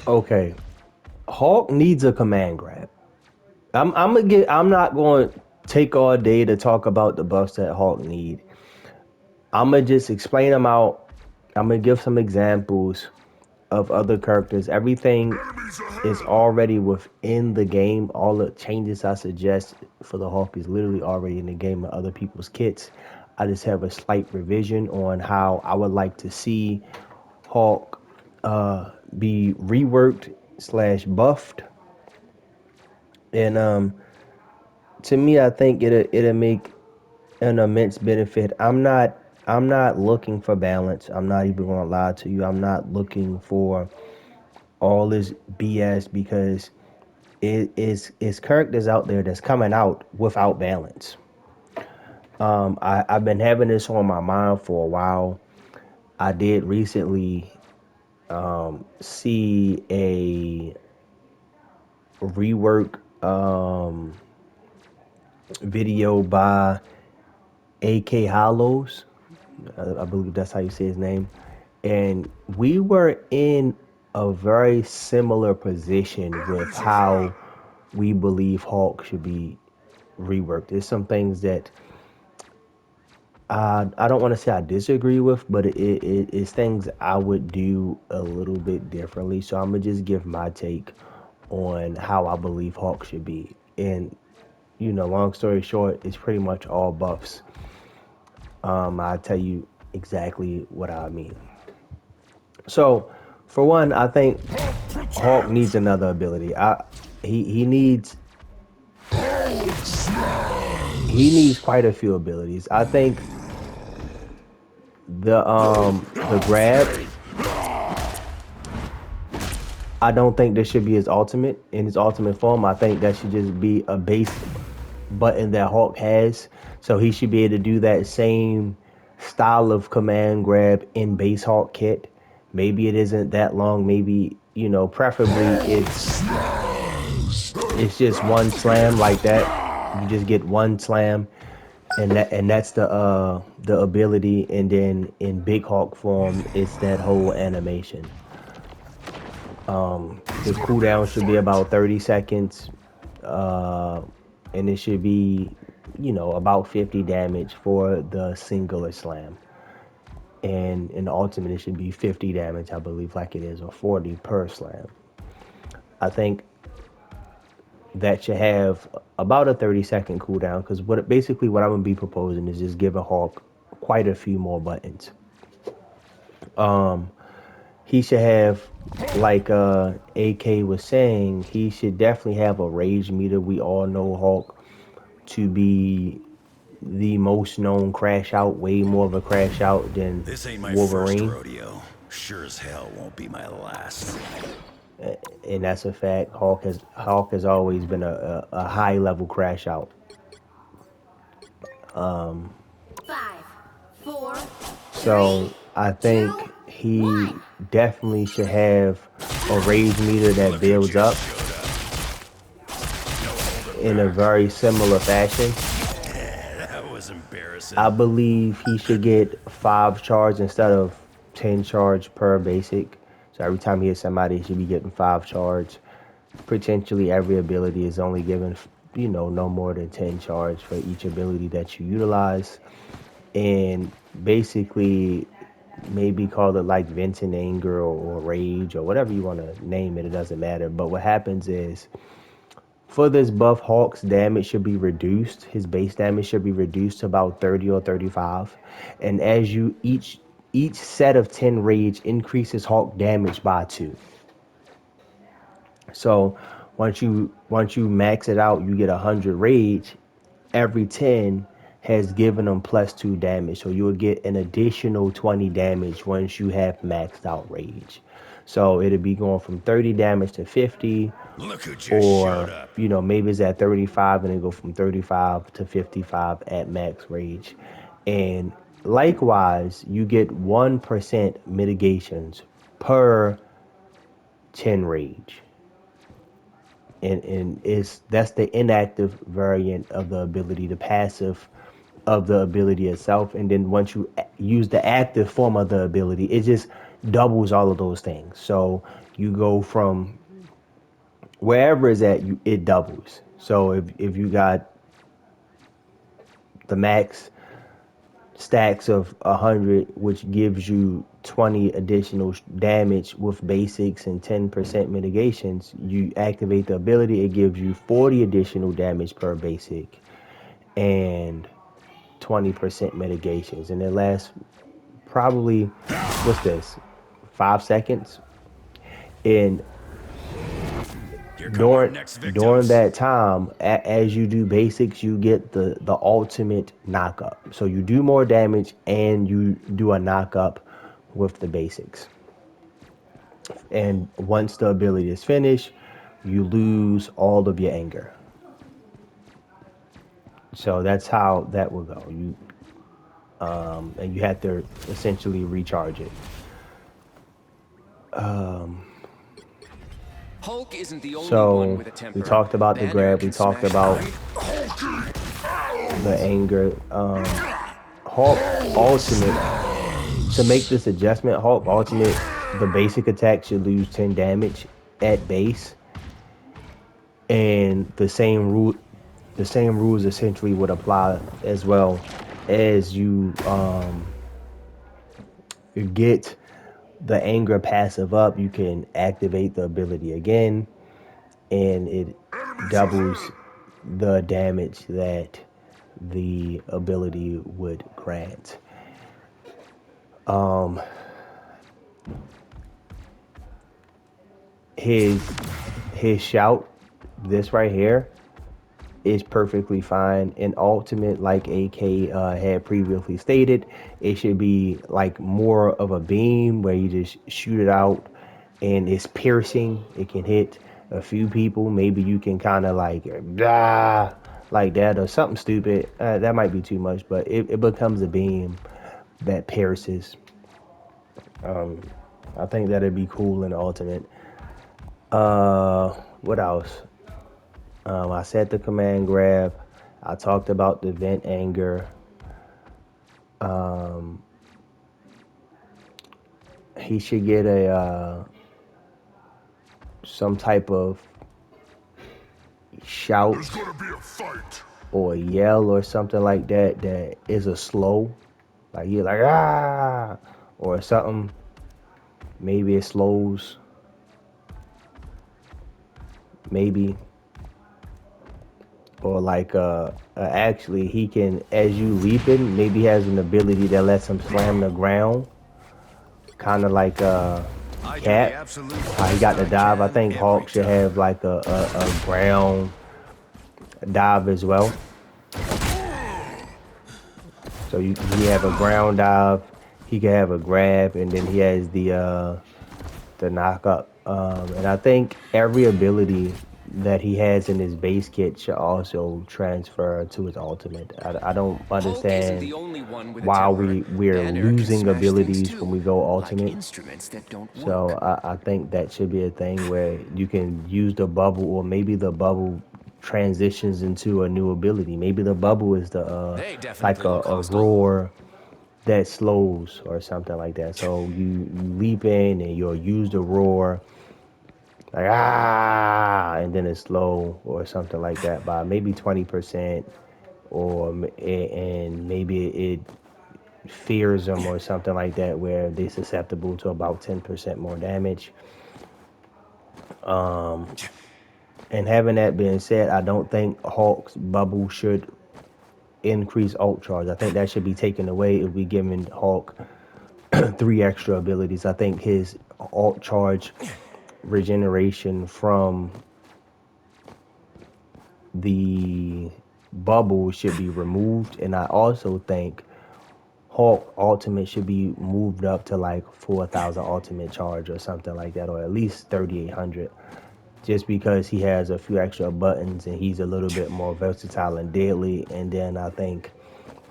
Okay, Hawk needs a command grab. I'm not going to take all day to talk about the buffs that Hawk need. I'm gonna just explain them out. I'm gonna give some examples of other characters. Everything is already within the game. All the changes I suggest for the Hawk is literally already in the game of other people's kits. I just have a slight revision on how I would like to see Hawk be reworked slash buffed. And to me, I think it'll make an immense benefit. I'm not looking for balance. I'm not even gonna lie to you. I'm not looking for all this BS because it's characters out there that's coming out without balance. I've been having this on my mind for a while. I did recently see a rework video by AK Hollows. I believe that's how you say his name. And we were in a very similar position with how we believe Hulk should be reworked. There's some things that I don't want to say I disagree with, but it's things I would do a little bit differently. So I'm gonna just give my take on how I believe Hulk should be. And long story short, it's pretty much all buffs. I'll tell you exactly what I mean. So, for one, I think Hulk needs another ability. He needs he needs quite a few abilities. I think the grab. I don't think this should be his ultimate in his ultimate form. I think that should just be a base button that Hulk has. So he should be able to do that same style of command grab in base Hulk kit. Maybe it isn't that long. Maybe preferably it's just one slam like that. You just get one slam, and that's the ability. And then in big Hulk form, it's that whole animation. The cooldown should be about 30 seconds, uh, and it should be, about 50 damage for the singular slam. And in the ultimate, it should be 50 damage, I believe, like it is, or 40 per slam. I think that should have about a 30-second cooldown because what I'm gonna be proposing is just give a Hawk quite a few more buttons. He should have, like AK was saying, he should definitely have a rage meter. We all know Hulk to be the most known crash out, way more of a crash out than This ain't my first Wolverine. rodeo. Sure as hell won't be my last. And that's a fact. Hulk has always been a high level crash out. 5, 4, 3, So I 2, think he 1. definitely should have a rage meter that Look who builds up just showed up. No holding in a back. very similar fashion. That was embarrassing. I believe he should get 5 charge instead of 10 charge per basic. So every time he hits somebody, he should be getting 5 charge. Potentially every ability is only given, no more than 10 charge for each ability that you utilize. And basically, maybe call it like venting anger or rage or whatever you want to name it. It doesn't matter. But what happens is for this buff, Hawk's damage should be reduced. His base damage should be reduced to about 30 or 35. And as you each set of 10 rage increases Hawk damage by 2. So once you max it out, you get 100 rage. Every 10 has given them plus 2 damage. So you'll get an additional 20 damage once you have maxed out rage. So it'll be going from 30 damage to 50, Look who just showed or up. maybe it's at 35 and then go from 35 to 55 at max rage. And likewise, you get 1% mitigations per 10 rage. And it's that's the inactive variant of the ability, the passive of the ability itself. And then once you use the active form of the ability, it just doubles all of those things. So you go from wherever it's at, it doubles. So if you got the max stacks of 100, which gives you 20 additional damage with basics and 10% mitigations, you activate the ability, it gives you 40 additional damage per basic and 20% mitigations. And it lasts probably, what's this, 5 seconds? And Here come our during next during victims. that time, as you do basics, you get the ultimate knock up. So you do more damage and you do a knock up with the basics. And once the ability is finished, you lose all of your anger. So that's how that will go. And you have to essentially recharge it. Hulk isn't the only one So with a we temper. talked about the Banner grab. We can talked smash about iron. the anger. Hulk ultimate. To make this adjustment, Hulk ultimate, the basic attack should lose 10 damage at base, and the same rules essentially would apply as well as you get the anger passive up. You can activate the ability again, and it doubles the damage that the ability would grant. His his shout, this right here, is perfectly fine. In ultimate, like AK had previously stated, it should be like more of a beam where you just shoot it out, and it's piercing. It can hit a few people. Maybe you can kind of like ah, like that or something stupid. That might be too much, but it becomes a beam that pierces. I think that'd be cool in ultimate. What else? I said the command grab. I talked about the vent anger. He should get a some type of shout. There's gonna be a fight. Or a yell or something like that that is a slow. Like you're like ah or something. Maybe it slows. Maybe. Or like actually he can, as you leaping, maybe he has an ability that lets him slam the ground, kind of like I do the Cap, absolute how he best got the I dive. I can think every Hawk should have time. like a ground dive as well. So he have a ground dive, he can have a grab, and then he has the knock up. And I think every ability that he has in his base kit should also transfer to his ultimate. I don't Hulk isn't understand the only one with a why temper. we're Banner can losing smash things abilities when too, we go like ultimate. instruments that don't So work. I think that should be a thing where you can use the bubble, or maybe the bubble transitions into a new ability. Maybe the bubble is the They like definitely look a hostile. roar that slows or something like that. So you leap in and you'll use the roar like ah, and then it's slow or something like that by maybe 20%, or and maybe it fears them or something like that where they're susceptible to about 10% more damage. And having that being said, I don't think Hulk's bubble should increase ult charge. I think that should be taken away if we giving Hulk three extra abilities. I think his ult charge regeneration from the bubble should be removed, and I also think Hulk ultimate should be moved up to like 4,000 ultimate charge or something like that, or at least 3,800. Just because he has a few extra buttons and he's a little bit more versatile and deadly. And then I think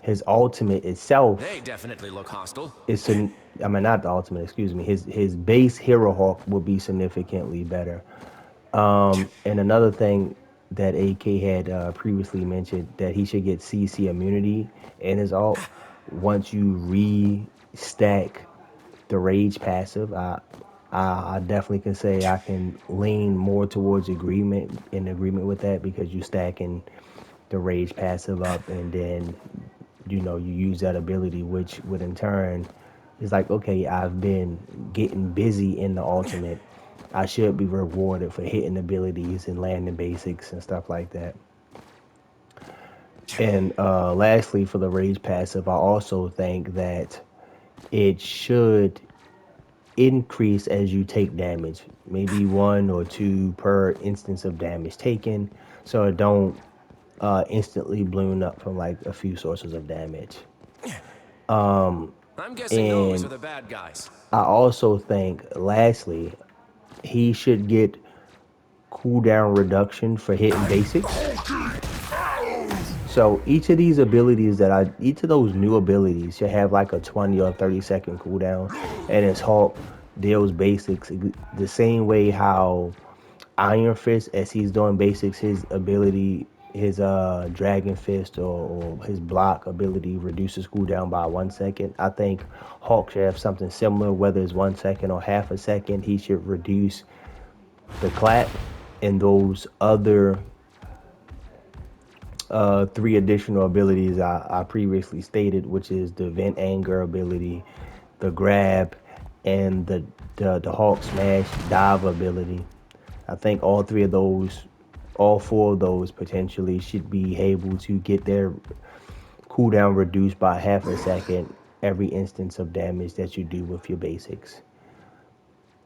his ultimate They itself definitely look hostile. is, I mean, not the ultimate, excuse me. His base Hero Hawk will be significantly better. And another thing that AK had previously mentioned, that he should get CC immunity in his ult once you re-stack the rage passive. I definitely can say I can lean more towards agreement with that because you stacking the rage passive up, and then you use that ability, which would in turn is like, okay, I've been getting busy in the ultimate. I should be rewarded for hitting abilities and landing basics and stuff like that. And lastly, for the rage passive, I also think that it should increase as you take damage, maybe one or two per instance of damage taken, so it don't instantly balloon up from like a few sources of damage. I'm guessing those are And the bad guys. I also think, lastly, he should get cooldown reduction for hitting basics. So each of those new abilities should have like a 20 or 30-second cooldown, and his Hulk deals basics the same way how Iron Fist, as he's doing basics, his ability, his Dragon Fist or his block ability reduces cooldown by 1 second. I think Hulk should have something similar, whether it's 1 second or half a second. He should reduce the clap and those other three additional abilities I previously stated, which is the Vent Anger ability, the Grab, and the Hulk Smash Dive ability. I think all four of those potentially should be able to get their cooldown reduced by half a second every instance of damage that you do with your basics.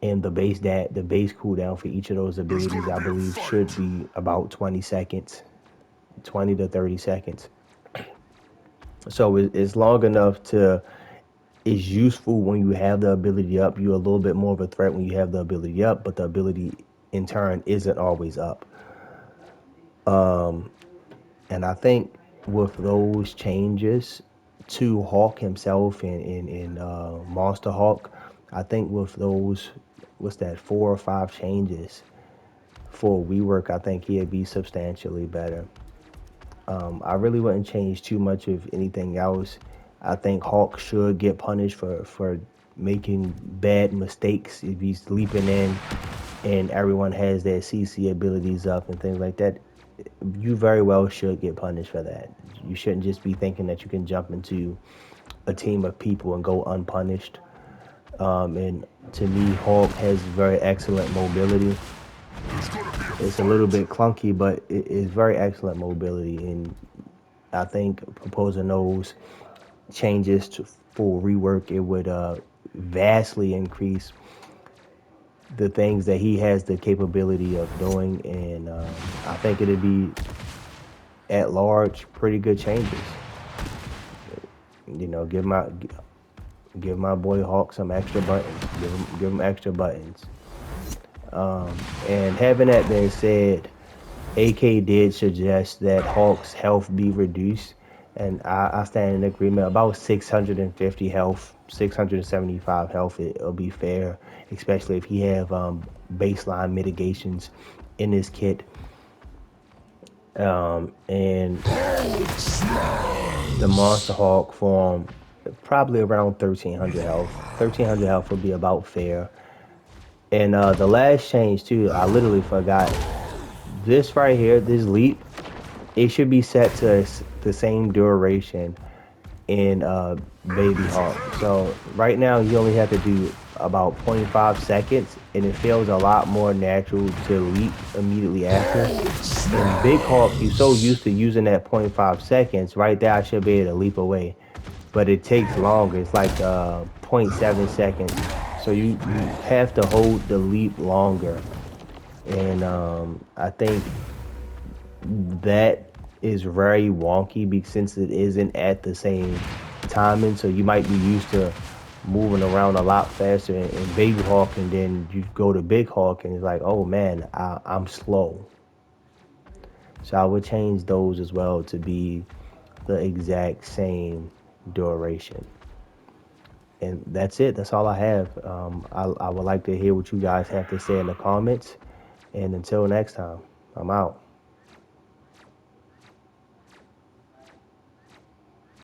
And the base cooldown for each of those abilities, I believe, should be about 20 seconds, 20 to 30 seconds. So it's long enough to it's useful when you have the ability up. You're a little bit more of a threat when you have the ability up, but the ability in turn isn't always up. And I think with those changes to Hawk himself and Monster Hawk, I think with those, what's that, 4 or 5 changes for Rework, I think he'd be substantially better. I really wouldn't change too much of anything else. I think Hawk should get punished for making bad mistakes if he's leaping in and everyone has their CC abilities up and things like that. You very well should get punished for that. You shouldn't just be thinking that you can jump into a team of people and go unpunished. And to me, Hawk has very excellent mobility. It's a little bit clunky, but it is very excellent mobility. And I think proposing those changes for Rework, it would vastly increase the things that he has the capability of doing. And I think it'd be at large pretty good changes. Give my boy Hawk some extra buttons. Give him extra buttons. And having that being said, AK did suggest that Hawk's health be reduced, and I stand in agreement. About 650 health, 675 health, it'll be fair, especially if he have baseline mitigations in his kit. And the Monster Hawk form, probably around 1300 health. 1300 health would be about fair. And the last change too, I literally forgot. This right here, this leap, it should be set to the same duration in Baby Hawk. So right now you only have to do about 0.5 seconds, and it feels a lot more natural to leap immediately after. In Big Hawk, you're so used to using that 0.5 seconds. Right there, I should be able to leap away, but it takes longer. It's like 0.7 seconds. So you have to hold the leap longer. And I think that is very wonky since it isn't at the same timing. So you might be used to moving around a lot faster in Baby Hawk, and then you go to Big Hawk and it's like, oh man, I'm slow. So I would change those as well to be the exact same duration. And that's it. That's all I have. I would like to hear what you guys have to say in the comments. And until next time, I'm out.